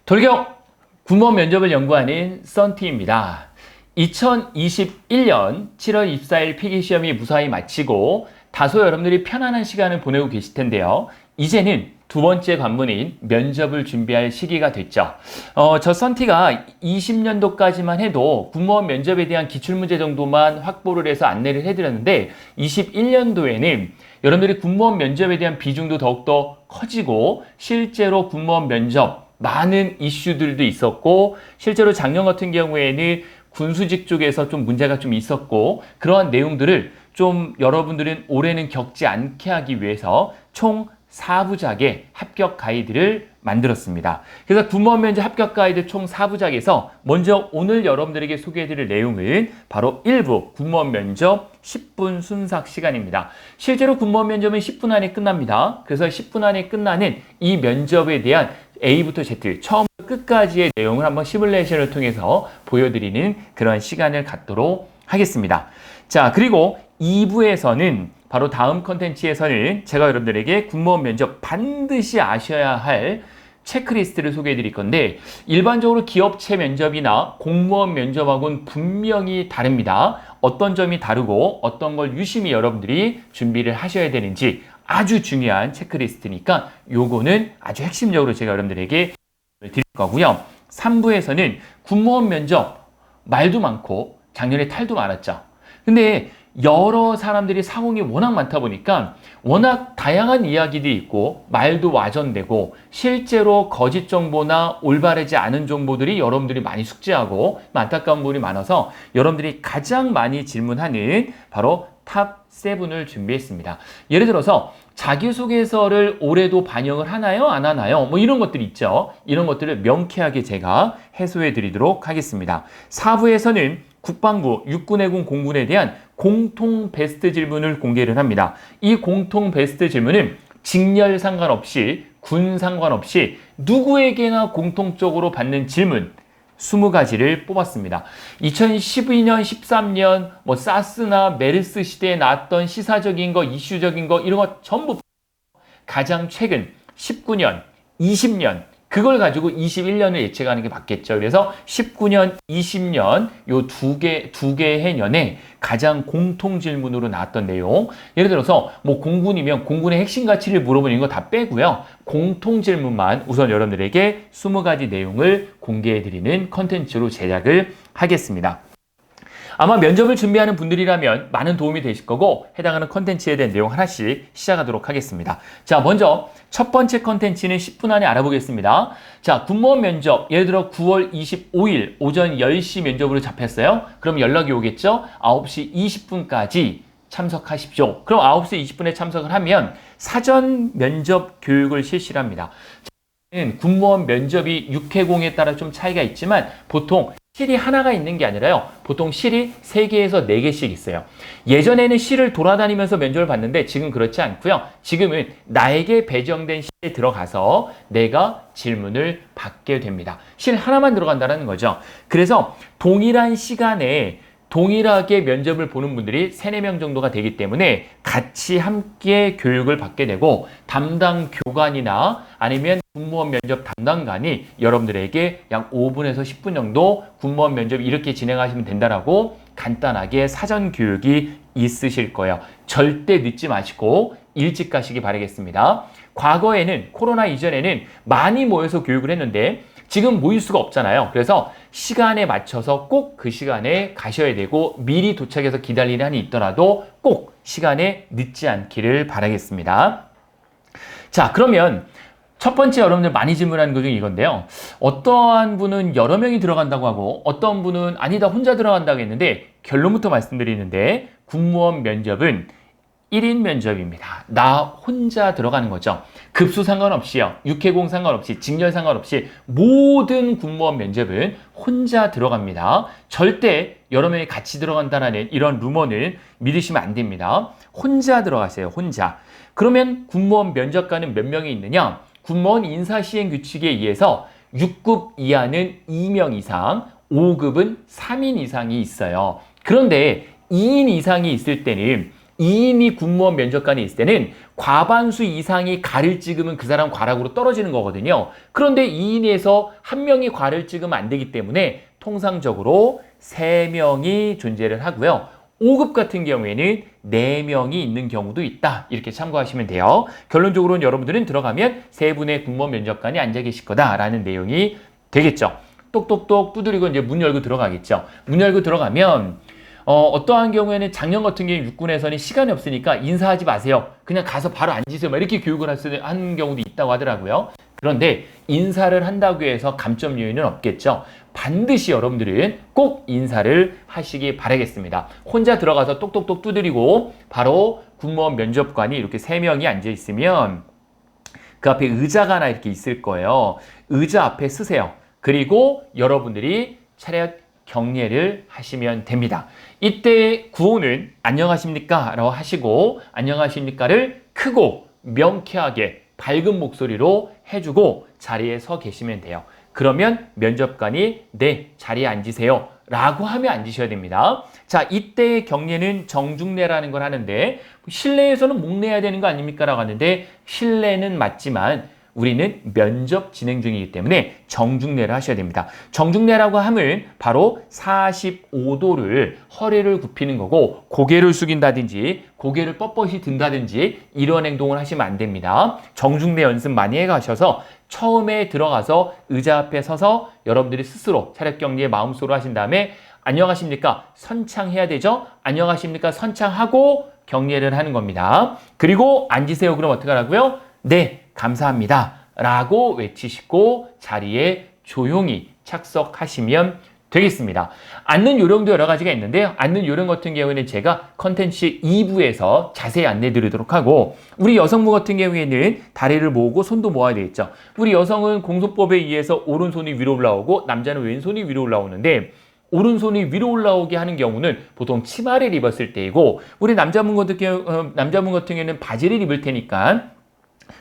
돌격 군무원 면접을 연구하는 썬티입니다. 2021년 7월 24일 필기시험이 무사히 마치고 다소 여러분들이 편안한 시간을 보내고 계실 텐데요. 이제는 두 번째 관문인 면접을 준비할 시기가 됐죠. 저 썬티가 20년도까지만 해도 군무원 면접에 대한 기출문제 정도만 확보를 해서 안내를 해드렸는데 21년도에는 여러분들이 군무원 면접에 대한 비중도 더욱더 커지고 실제로 군무원 면접 많은 이슈들도 있었고 실제로 작년 같은 경우에는 군수직 쪽에서 좀 문제가 좀 있었고 그러한 내용들을 좀 여러분들은 올해는 겪지 않게 하기 위해서 총 4부작의 합격 가이드를 만들었습니다. 그래서 군무원 면접 합격 가이드 총 4부작에서 먼저 오늘 여러분들에게 소개해드릴 내용은 바로 1부 군무원 면접 10분 순삭 시간입니다. 실제로 군무원 면접은 10분 안에 끝납니다. 그래서 10분 안에 끝나는 이 면접에 대한 A부터 Z 처음부터 끝까지의 내용을 한번 시뮬레이션을 통해서 보여드리는 그런 시간을 갖도록 하겠습니다. 자, 그리고 2부에서는 바로 다음 컨텐츠에서는 제가 여러분들에게 군무원 면접 반드시 아셔야 할 체크리스트를 소개해 드릴 건데 일반적으로 기업체 면접이나 공무원 면접하고는 분명히 다릅니다. 어떤 점이 다르고 어떤 걸 유심히 여러분들이 준비를 하셔야 되는지 아주 중요한 체크리스트니까 요거는 아주 핵심적으로 제가 여러분들에게 드릴 거고요. 3부에서는 군무원 면접 말도 많고 작년에 탈도 많았죠. 근데 여러 사람들이 상황이 워낙 많다 보니까 워낙 다양한 이야기들이 있고 말도 와전되고 실제로 거짓 정보나 올바르지 않은 정보들이 여러분들이 많이 숙지하고 안타까운 부분이 많아서 여러분들이 가장 많이 질문하는 바로 탑 7을 준비했습니다. 예를 들어서 자기소개서를 올해도 반영을 하나요? 안 하나요? 뭐 이런 것들이 있죠. 이런 것들을 명쾌하게 제가 해소해 드리도록 하겠습니다. 4부에서는 국방부, 육군해군, 공군에 대한 공통 베스트 질문을 공개를 합니다. 이 공통 베스트 질문은 직렬 상관없이 군 상관없이 누구에게나 공통적으로 받는 질문 20가지를 뽑았습니다. 2012년, 13년 뭐 사스나 메르스 시대에 나왔던 시사적인 거, 이슈적인 거 이런 거 전부 가장 최근 19년, 20년 그걸 가지고 21년을 예측하는 게 맞겠죠. 그래서 19년, 20년 요 두 개의 년에 가장 공통 질문으로 나왔던 내용. 예를 들어서 뭐 공군이면 공군의 핵심 가치를 물어보는 거 다 빼고요. 공통 질문만 우선 여러분들에게 20가지 내용을 공개해 드리는 컨텐츠로 제작을 하겠습니다. 아마 면접을 준비하는 분들이라면 많은 도움이 되실 거고 해당하는 컨텐츠에 대한 내용 하나씩 시작하도록 하겠습니다. 자, 먼저 첫 번째 컨텐츠는 10분 안에 알아보겠습니다. 자, 군무원 면접 예를 들어 9월 25일 오전 10시 면접으로 잡혔어요. 그럼 연락이 오겠죠? 9시 20분까지 참석하십시오. 그럼 9시 20분에 참석을 하면 사전 면접 교육을 실시를 합니다. 군무원 면접이 육해공에 따라 좀 차이가 있지만 보통 실이 하나가 있는 게 아니라요. 보통 실이 3개에서 4개씩 있어요. 예전에는 실을 돌아다니면서 면접을 봤는데 지금 그렇지 않고요. 지금은 나에게 배정된 실에 들어가서 내가 질문을 받게 됩니다. 실 하나만 들어간다는 거죠. 그래서 동일한 시간에 동일하게 면접을 보는 분들이 3, 4명 정도가 되기 때문에 같이 함께 교육을 받게 되고 담당 교관이나 아니면 군무원 면접 담당관이 여러분들에게 약 5분에서 10분 정도 군무원 면접 이렇게 진행하시면 된다라고 간단하게 사전 교육이 있으실 거예요. 절대 늦지 마시고 일찍 가시기 바라겠습니다. 과거에는 코로나 이전에는 많이 모여서 교육을 했는데 지금 모일 수가 없잖아요. 그래서 시간에 맞춰서 꼭 그 시간에 가셔야 되고 미리 도착해서 기다리는 한이 있더라도 꼭 시간에 늦지 않기를 바라겠습니다. 자, 그러면 첫 번째 여러분들 많이 질문하는 것 중에 이건데요. 어떠한 분은 여러 명이 들어간다고 하고 어떤 분은 아니다 혼자 들어간다고 했는데 결론부터 말씀드리는데 군무원 면접은 1인 면접입니다. 나 혼자 들어가는 거죠. 급수 상관없이요. 육해공 상관없이 직렬 상관없이 모든 군무원 면접은 혼자 들어갑니다. 절대 여러 명이 같이 들어간다는 이런 루머는 믿으시면 안 됩니다. 혼자 들어가세요. 혼자. 그러면 군무원 면접관은 몇 명이 있느냐? 군무원 인사시행 규칙에 의해서 6급 이하는 2명 이상, 5급은 3인 이상이 있어요. 그런데 2인 이상이 있을 때는 2인이 군무원 면접관이 있을 때는 과반수 이상이 과를 찍으면 그 사람 과락으로 떨어지는 거거든요. 그런데 2인에서 한 명이 과를 찍으면 안 되기 때문에 통상적으로 3명이 존재를 하고요. 5급 같은 경우에는 4명이 있는 경우도 있다. 이렇게 참고하시면 돼요. 결론적으로는 여러분들은 들어가면 3분의 군무원 면접관이 앉아 계실 거다라는 내용이 되겠죠. 똑똑똑 두드리고 이제 문 열고 들어가겠죠. 문 열고 들어가면 어떠한 경우에는 작년 같은 경우 육군에서는 시간이 없으니까 인사하지 마세요. 그냥 가서 바로 앉으세요. 막 이렇게 교육을 하는 경우도 있다고 하더라고요. 그런데 인사를 한다고 해서 감점 요인은 없겠죠. 반드시 여러분들은 꼭 인사를 하시기 바라겠습니다. 혼자 들어가서 똑똑똑 두드리고 바로 군무원 면접관이 이렇게 3명이 앉아 있으면 그 앞에 의자가 하나 이렇게 있을 거예요. 의자 앞에 쓰세요. 그리고 여러분들이 차렷 경례를 하시면 됩니다. 이때 구호는 안녕하십니까? 라고 하시고 안녕하십니까를 크고 명쾌하게 밝은 목소리로 해주고 자리에 서 계시면 돼요. 그러면 면접관이 네, 자리에 앉으세요 라고 하면 앉으셔야 됩니다. 자, 이때의 경례는 정중례라는 걸 하는데 실내에서는 목례해야 되는 거 아닙니까? 라고 하는데 실내는 맞지만 우리는 면접 진행 중이기 때문에 정중례를 하셔야 됩니다. 정중례라고 하면 바로 45도를 허리를 굽히는 거고 고개를 숙인다든지 고개를 뻣뻣이 든다든지 이런 행동을 하시면 안 됩니다. 정중례 연습 많이 해가셔서 처음에 들어가서 의자 앞에 서서 여러분들이 스스로 차렷 경례 마음속으로 하신 다음에 안녕하십니까? 선창해야 되죠? 안녕하십니까? 선창하고 경례를 하는 겁니다. 그리고 앉으세요. 그럼 어떻게 하라고요? 네, 감사합니다. 라고 외치시고 자리에 조용히 착석하시면 되겠습니다. 앉는 요령도 여러 가지가 있는데요. 앉는 요령 같은 경우에는 제가 컨텐츠 2부에서 자세히 안내 드리도록 하고 우리 여성분 같은 경우에는 다리를 모으고 손도 모아야 되겠죠. 우리 여성은 공소법에 의해서 오른손이 위로 올라오고 남자는 왼손이 위로 올라오는데 오른손이 위로 올라오게 하는 경우는 보통 치마를 입었을 때이고 우리 남자분 같은 경우에는 바지를 입을 테니까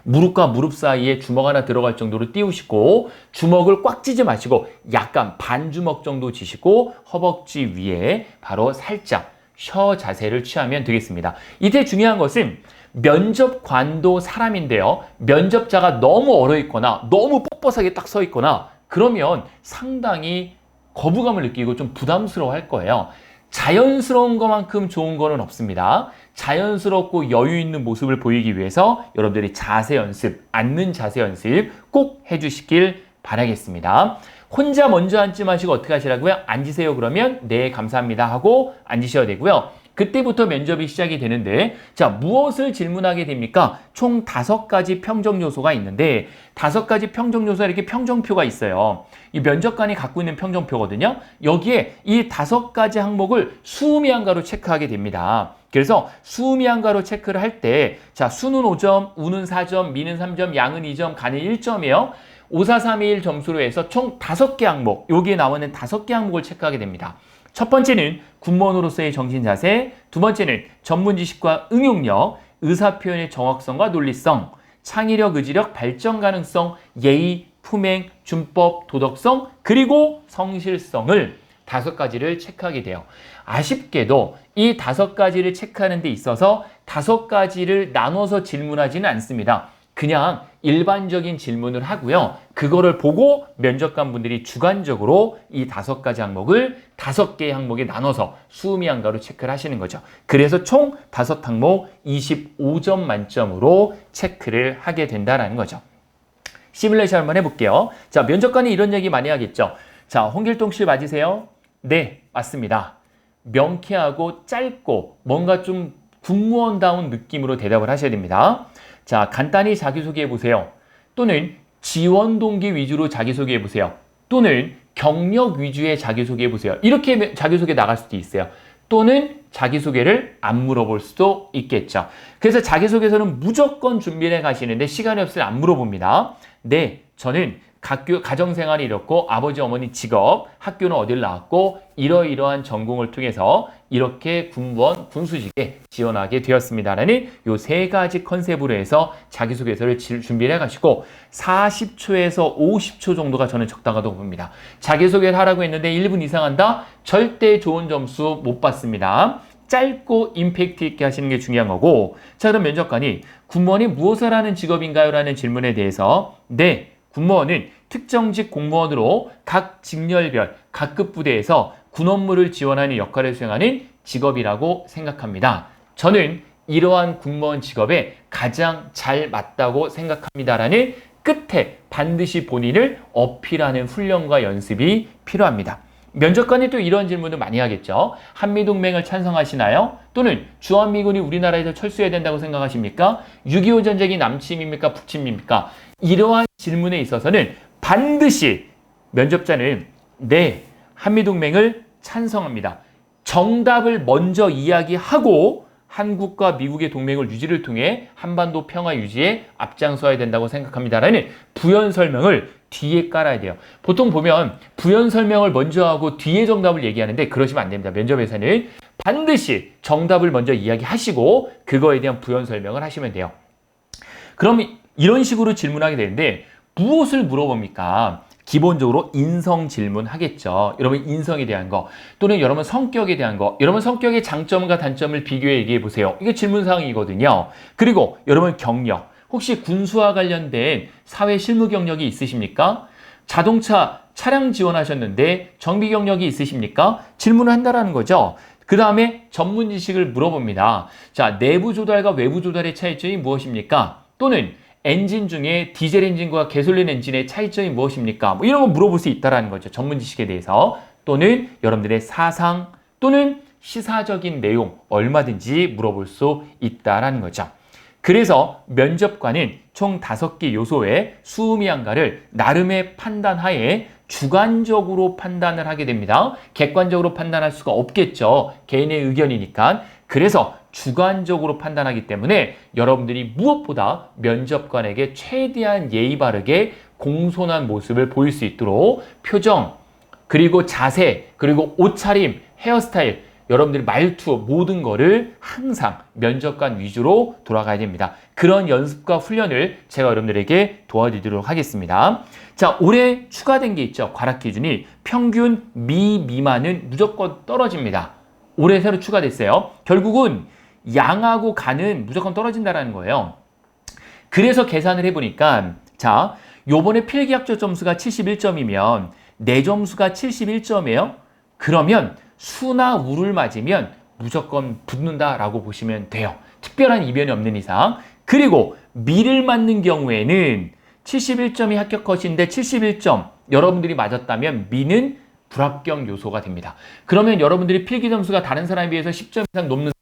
무릎과 무릎 사이에 주먹 하나 들어갈 정도로 띄우시고 주먹을 꽉 쥐지 마시고 약간 반주먹 정도 쥐시고 허벅지 위에 바로 살짝 셔 자세를 취하면 되겠습니다. 이때 중요한 것은 면접관도 사람인데요. 면접자가 너무 얼어있거나 너무 뻣뻣하게 딱 서 있거나 그러면 상당히 거부감을 느끼고 좀 부담스러워할 거예요. 자연스러운 것만큼 좋은 거는 없습니다. 자연스럽고 여유 있는 모습을 보이기 위해서 여러분들이 자세 연습, 앉는 자세 연습 꼭 해주시길 바라겠습니다. 혼자 먼저 앉지 마시고 어떻게 하시라고요? 앉으세요 그러면 네 감사합니다 하고 앉으셔야 되고요. 그때부터 면접이 시작이 되는데 자 무엇을 질문하게 됩니까? 총 5가지 평정 요소가 있는데 5가지 평정 요소가 이렇게 평정표가 있어요. 이 면접관이 갖고 있는 평정표거든요. 여기에 이 5가지 항목을 수미양가로 체크하게 됩니다. 그래서 수미양가로 체크를 할 때 자 수는 5점, 우는 4점, 미는 3점, 양은 2점, 간은 1점이에요. 5, 4, 3, 2, 1 점수로 해서 총 5개 항목, 여기에 나오는 5개 항목을 체크하게 됩니다. 첫 번째는 군무원으로서의 정신 자세, 두 번째는 전문 지식과 응용력, 의사 표현의 정확성과 논리성, 창의력, 의지력, 발전 가능성, 예의, 품행, 준법, 도덕성, 그리고 성실성을 5가지를 체크하게 돼요. 아쉽게도 이 5가지를 체크하는 데 있어서 5가지를 나눠서 질문하지는 않습니다. 그냥 일반적인 질문을 하고요. 그거를 보고 면접관 분들이 주관적으로 이 5가지 항목을 5개의 항목에 나눠서 수미양가로 체크를 하시는 거죠. 그래서 총 5항목 25점 만점으로 체크를 하게 된다는 거죠. 시뮬레이션 한번 해볼게요. 자, 면접관이 이런 얘기 많이 하겠죠. 자, 홍길동 씨 맞으세요? 네, 맞습니다. 명쾌하고 짧고 뭔가 좀 군무원다운 느낌으로 대답을 하셔야 됩니다. 자, 간단히 자기소개해 보세요. 또는 지원 동기 위주로 자기소개해 보세요. 또는 경력 위주의 자기소개해 보세요. 이렇게 자기소개 나갈 수도 있어요. 또는 자기소개를 안 물어볼 수도 있겠죠. 그래서 자기소개서는 무조건 준비를 해 가시는데 시간이 없으면 안 물어봅니다. 네, 저는 가정생활이 이렇고 아버지 어머니 직업, 학교는 어딜 나왔고 이러이러한 전공을 통해서 이렇게 군무원, 군수직에 지원하게 되었습니다라는 요 3가지 컨셉으로 해서 자기소개서를 준비를 해가시고 40초에서 50초 정도가 저는 적당하다고 봅니다. 자기소개를 하라고 했는데 1분 이상 한다? 절대 좋은 점수 못 받습니다. 짧고 임팩트 있게 하시는 게 중요한 거고, 자, 그럼 면접관이 군무원이 무엇을 하는 직업인가요? 라는 질문에 대해서 네, 군무원은 특정직 공무원으로 각 직렬별, 각급 부대에서 군 업무를 지원하는 역할을 수행하는 직업이라고 생각합니다. 저는 이러한 군무원 직업에 가장 잘 맞다고 생각합니다라는 끝에 반드시 본인을 어필하는 훈련과 연습이 필요합니다. 면접관이 또 이런 질문을 많이 하겠죠. 한미동맹을 찬성하시나요? 또는 주한미군이 우리나라에서 철수해야 된다고 생각하십니까? 6.25 전쟁이 남침입니까? 북침입니까? 이러한 질문에 있어서는 반드시 면접자는 네, 한미동맹을 찬성합니다. 정답을 먼저 이야기하고 한국과 미국의 동맹을 유지를 통해 한반도 평화 유지에 앞장서야 된다고 생각합니다라는 부연 설명을 뒤에 깔아야 돼요. 보통 보면 부연 설명을 먼저 하고 뒤에 정답을 얘기하는데 그러시면 안 됩니다. 면접에서는 반드시 정답을 먼저 이야기하시고 그거에 대한 부연 설명을 하시면 돼요. 그럼 이런 식으로 질문하게 되는데 무엇을 물어봅니까? 기본적으로 인성 질문 하겠죠. 여러분 인성에 대한 거 또는 여러분 성격에 대한 거, 여러분 성격의 장점과 단점을 비교해 얘기해 보세요. 이게 질문사항이거든요. 그리고 여러분 경력, 혹시 군수와 관련된 사회 실무 경력이 있으십니까? 자동차 차량 지원하셨는데 정비 경력이 있으십니까? 질문을 한다라는 거죠. 그 다음에 전문 지식을 물어봅니다. 자, 내부 조달과 외부 조달의 차이점이 무엇입니까? 또는 엔진 중에 디젤 엔진과 가솔린 엔진의 차이점이 무엇입니까? 뭐 이런 거 물어볼 수 있다는 거죠. 전문 지식에 대해서. 또는 여러분들의 사상 또는 시사적인 내용 얼마든지 물어볼 수 있다는 거죠. 그래서 면접관은 총 5개 요소의 수음이한가를 나름의 판단하에 주관적으로 판단을 하게 됩니다. 객관적으로 판단할 수가 없겠죠. 개인의 의견이니까. 그래서 주관적으로 판단하기 때문에 여러분들이 무엇보다 면접관에게 최대한 예의 바르게 공손한 모습을 보일 수 있도록 표정, 그리고 자세, 그리고 옷차림, 헤어스타일, 여러분들의 말투 모든 거를 항상 면접관 위주로 돌아가야 됩니다. 그런 연습과 훈련을 제가 여러분들에게 도와드리도록 하겠습니다. 자, 올해 추가된 게 있죠. 과락 기준이 평균 미만은 무조건 떨어집니다. 올해 새로 추가됐어요. 결국은 양하고 간은 무조건 떨어진다는 거예요. 그래서 계산을 해보니까 자, 요번에 필기학적 점수가 71점이면 내 점수가 71점이에요. 그러면 수나 우를 맞으면 무조건 붙는다라고 보시면 돼요. 특별한 이변이 없는 이상. 그리고 미를 맞는 경우에는 71점이 합격 컷인데 71점 여러분들이 맞았다면 미는 불합격 요소가 됩니다. 그러면 여러분들이 필기 점수가 다른 사람에 비해서 10점 이상 높는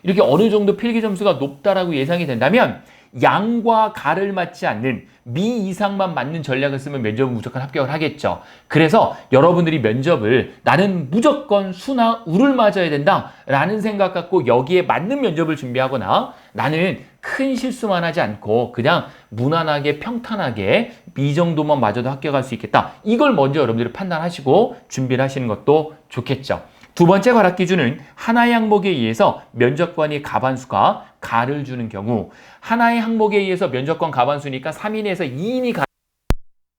이렇게 어느 정도 필기 점수가 높다라고 예상이 된다면 양과 가를 맞지 않는 미 이상만 맞는 전략을 쓰면 면접은 무조건 합격을 하겠죠. 그래서 여러분들이 면접을 나는 무조건 수나 우를 맞아야 된다라는 생각 갖고 여기에 맞는 면접을 준비하거나 나는 큰 실수만 하지 않고 그냥 무난하게 평탄하게 미 정도만 맞아도 합격할 수 있겠다. 이걸 먼저 여러분들이 판단하시고 준비를 하시는 것도 좋겠죠. 두 번째 과락 기준은 하나의 항목에 의해서 면접관이 가반수가 가를 주는 경우 하나의 항목에 의해서 면접관 가반수니까 3인에서 2인이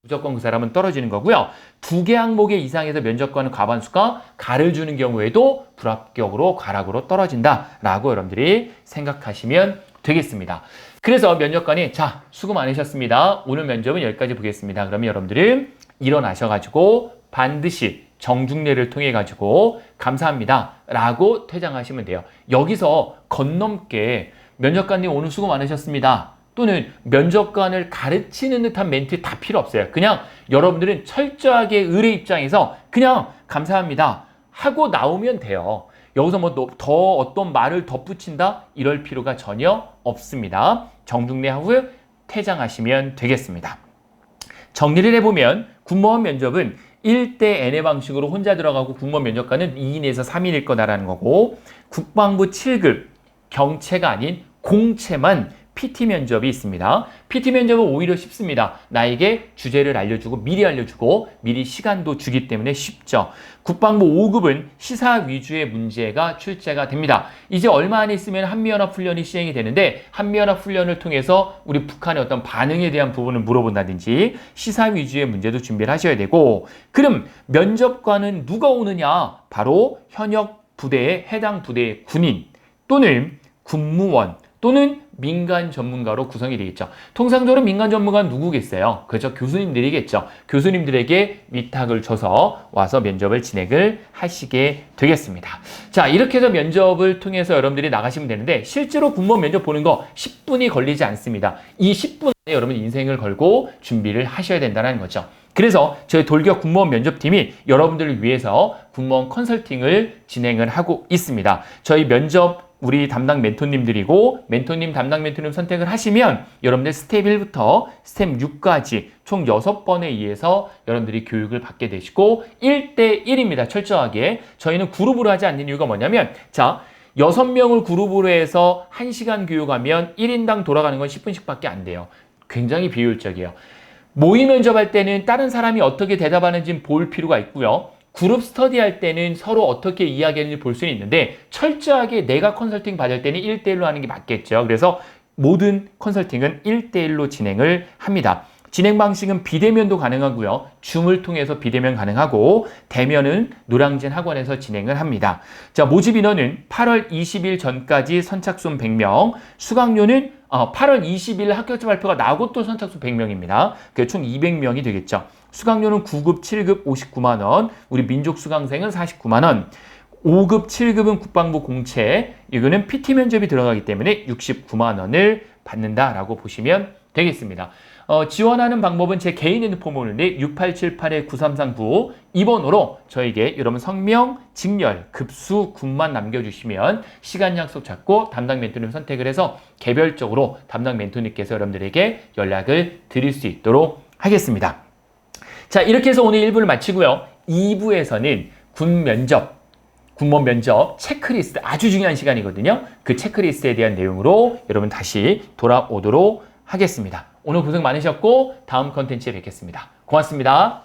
무조건 그 사람은 떨어지는 거고요. 2개 항목의 이상에서 면접관은 과반수가 가를 주는 경우에도 불합격으로 과락으로 떨어진다라고 여러분들이 생각하시면 되겠습니다. 그래서 면접관이 자, 수고 많으셨습니다. 오늘 면접은 여기까지 보겠습니다. 그러면 여러분들은 일어나셔가지고 반드시 정중례를 통해 가지고 감사합니다 라고 퇴장하시면 돼요. 여기서 건넘게 면접관님 오늘 수고 많으셨습니다 또는 면접관을 가르치는 듯한 멘트 다 필요 없어요. 그냥 여러분들은 철저하게 의뢰 입장에서 그냥 감사합니다 하고 나오면 돼요. 여기서 뭐 더 어떤 말을 덧붙인다 이럴 필요가 전혀 없습니다. 정중례 하고 퇴장하시면 되겠습니다. 정리를 해보면 군무원 면접은 1대 N의 방식으로 혼자 들어가고 군무원 면접관은 2인에서 3인일 거다라는 거고 국방부 7급 경채가 아닌 공채만 PT 면접이 있습니다. PT 면접은 오히려 쉽습니다. 나에게 주제를 알려주고 미리 시간도 주기 때문에 쉽죠. 국방부 5급은 시사 위주의 문제가 출제가 됩니다. 이제 얼마 안 있으면 한미연합훈련이 시행이 되는데 한미연합훈련을 통해서 우리 북한의 어떤 반응에 대한 부분을 물어본다든지 시사 위주의 문제도 준비를 하셔야 되고 그럼 면접관은 누가 오느냐? 바로 현역 부대의 해당 부대의 군인 또는 군무원 또는 민간 전문가로 구성이 되겠죠. 통상적으로 민간 전문가는 누구겠어요? 그렇죠. 교수님들이겠죠. 교수님들에게 위탁을 줘서 와서 면접을 진행을 하시게 되겠습니다. 자, 이렇게 해서 면접을 통해서 여러분들이 나가시면 되는데 실제로 군무원 면접 보는 거 10분이 걸리지 않습니다. 이 10분 안에 여러분 인생을 걸고 준비를 하셔야 된다는 거죠. 그래서 저희 돌격 군무원 면접팀이 여러분들을 위해서 군무원 컨설팅을 진행을 하고 있습니다. 저희 면접 우리 담당 멘토님들이고 멘토님, 담당 멘토님 선택을 하시면 여러분들 스텝 1부터 스텝 6까지 총 6번에 의해서 여러분들이 교육을 받게 되시고 1대1입니다. 철저하게. 저희는 그룹으로 하지 않는 이유가 뭐냐면 자, 6명을 그룹으로 해서 1시간 교육하면 1인당 돌아가는 건 10분씩 밖에 안 돼요. 굉장히 비효율적이에요. 모의 면접할 때는 다른 사람이 어떻게 대답하는지 볼 필요가 있고요. 그룹 스터디 할 때는 서로 어떻게 이야기하는지 볼 수는 있는데 철저하게 내가 컨설팅 받을 때는 1대1로 하는 게 맞겠죠. 그래서 모든 컨설팅은 1대1로 진행을 합니다. 진행 방식은 비대면도 가능하고요. 줌을 통해서 비대면 가능하고 대면은 노량진 학원에서 진행을 합니다. 자, 모집 인원은 8월 20일 전까지 선착순 100명, 수강료는 8월 20일 합격자 발표가 나고 또 선착순 100명입니다. 그게 총 200명이 되겠죠. 수강료는 9급, 7급 59만 원, 우리 민족 수강생은 49만 원, 5급, 7급은 국방부 공채, 이거는 PT 면접이 들어가기 때문에 69만 원을 받는다라고 보시면 되겠습니다. 지원하는 방법은 제 개인 핸드폰 번호인데 6878-9339 이번호로 저에게 여러분 성명, 직렬, 급수, 군만 남겨주시면 시간 약속 잡고 담당 멘토님 선택을 해서 개별적으로 담당 멘토님께서 여러분들에게 연락을 드릴 수 있도록 하겠습니다. 자, 이렇게 해서 오늘 1부를 마치고요. 2부에서는 군무원 면접 체크리스트, 아주 중요한 시간이거든요. 그 체크리스트에 대한 내용으로 여러분 다시 돌아오도록 하겠습니다. 오늘 고생 많으셨고 다음 컨텐츠에 뵙겠습니다. 고맙습니다.